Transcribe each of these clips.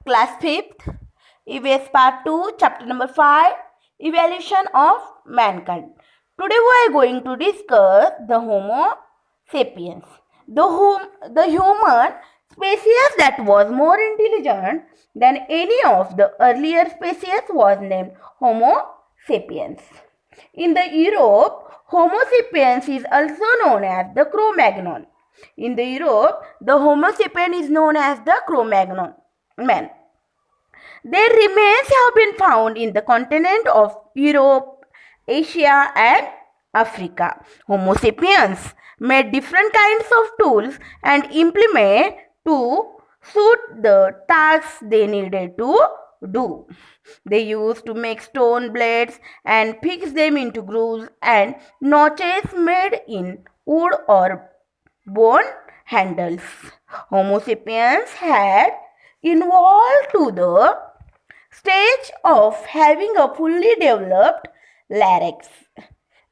Class 5th, EVS Part 2, Chapter number 5, Evolution of Mankind. Today we are going to discuss the Homo sapiens. The human species that was more intelligent than any of the earlier species was named Homo sapiens. In the Europe, Homo sapiens is also known as the Cro-Magnon. In the Europe, the Homo sapien is known as the Cro-Magnon man. Their remains have been found in the continent of Europe, Asia, and Africa. Homo sapiens made different kinds of tools and implements to suit the tasks they needed to do. They used to make stone blades and fix them into grooves and notches made in wood or bone handles. Homo sapiens had evolved to the stage of having a fully developed larynx,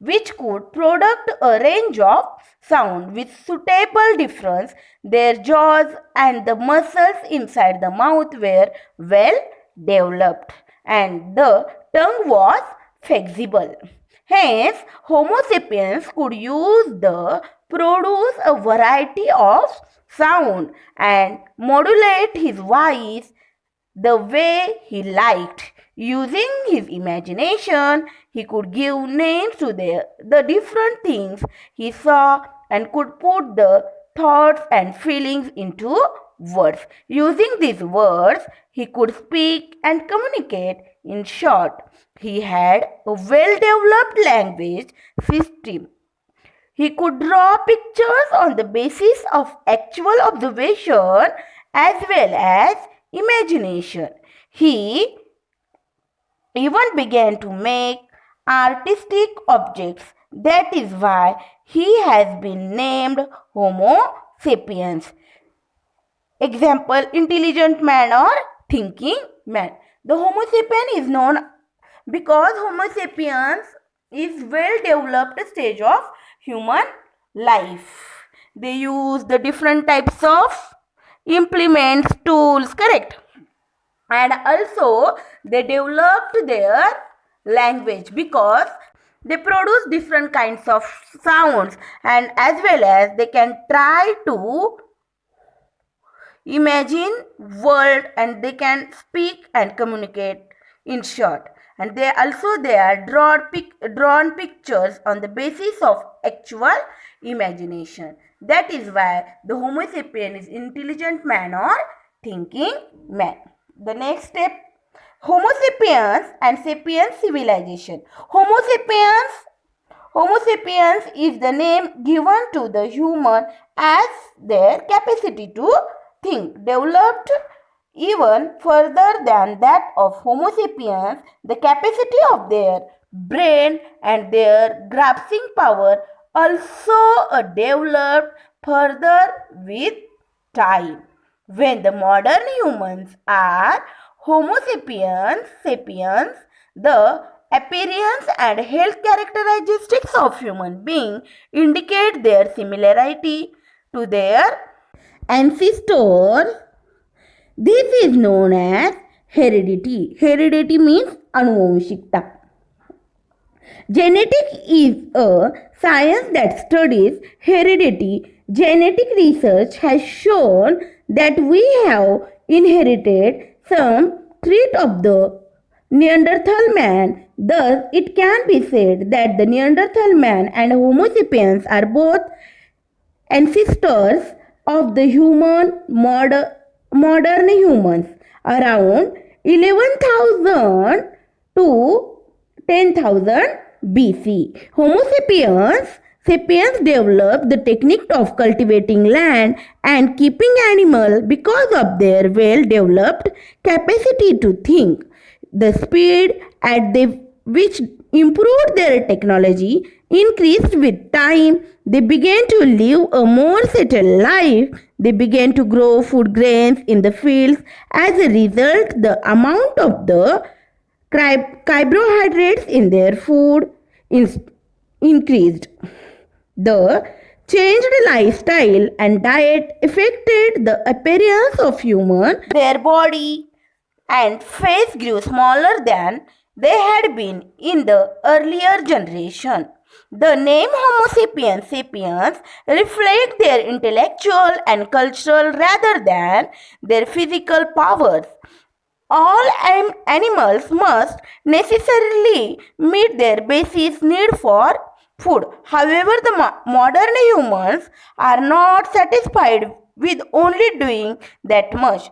which could produce a range of sound with suitable difference. Their jaws and the muscles inside the mouth were well developed, and the tongue was flexible. Hence, Homo sapiens could produce a variety of sound and modulate his voice the way he liked. Using his imagination, he could give names to the different things he saw and could put the thoughts and feelings into words. Using these words, he could speak and communicate. In short, he had a well-developed language system. He could draw pictures on the basis of actual observation as well as imagination. He even began to make artistic objects. That is why he has been named Homo sapiens. Example, intelligent man or thinking man. The Homo sapien is known because Homo sapiens is well developed stage of human life. They use the different types of implements, tools, correct? And also they developed their language because they produce different kinds of sounds, and as well as they can try to imagine world and they can speak and communicate, in short. And they are drawn pictures on the basis of actual imagination. That is why the Homo sapien is intelligent man or thinking man. The next step, Homo sapiens and sapiens civilization. Homo sapiens is the name given to the human as their capacity to think developed even further than that of Homo sapiens. The capacity of their brain and their grasping power also developed further with time. When the modern humans are Homo sapiens, the appearance and health characteristics of human beings indicate their similarity to their ancestors. This is known as heredity. Heredity means anuvanshikta. Genetics is a science that studies heredity. Genetic research has shown that we have inherited some trait of the Neanderthal man. Thus, it can be said that the Neanderthal man and Homo sapiens are both ancestors of the modern humans. Around 11,000 to 10,000 BC. Homo sapiens developed the technique of cultivating land and keeping animals because of their well-developed capacity to think. The speed at which improved their technology increased with time. They began to live a more settled life. They began to grow food grains in the fields. As a result, the amount of the carbohydrates in their food increased. The changed lifestyle and diet affected the appearance of human. Their body and face grew smaller than they had been in the earlier generation. The name Homo sapiens reflect their intellectual and cultural rather than their physical powers. All animals must necessarily meet their basic need for food. However, the modern humans are not satisfied with only doing that much.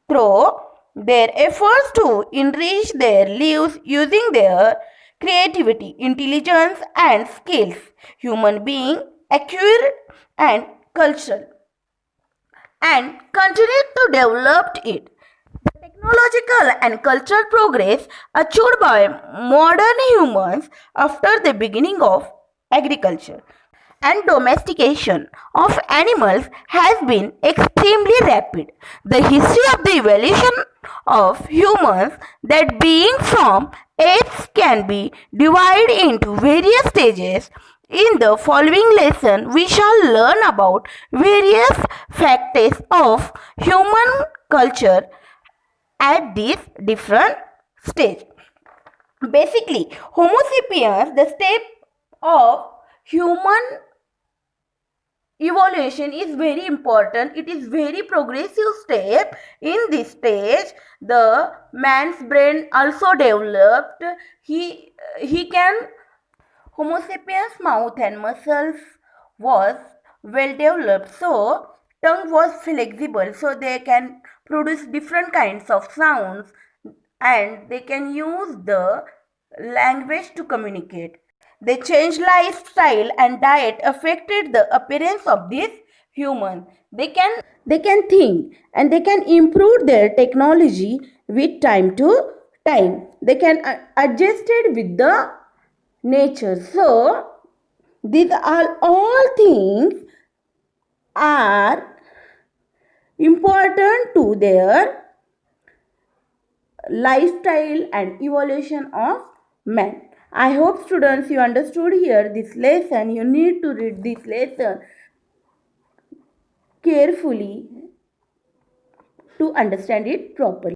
Through their efforts to enrich their lives using their creativity, intelligence, and skills, human beings acquired and cultural and continue to develop it. The technological and cultural progress achieved by modern humans after the beginning of agriculture and domestication of animals has been extremely rapid. The history of the evolution of humans that being from apes can be divided into various stages. In the following lesson, we shall learn about various factors of human culture at this different stage. Basically, Homo sapiens, the step of human evolution is very important. It is very progressive step. In this stage, the man's brain also developed. He can Homo sapiens mouth and muscles was well developed, so tongue was flexible, so they can produce different kinds of sounds and they can use the language to communicate. The changed lifestyle and diet affected the appearance of these humans. They can think and they can improve their technology with time to time. They can adjust it with the nature. So these are all things are important to their lifestyle and evolution of man. I hope students you understood here this lesson. You need to read this lesson carefully to understand it properly.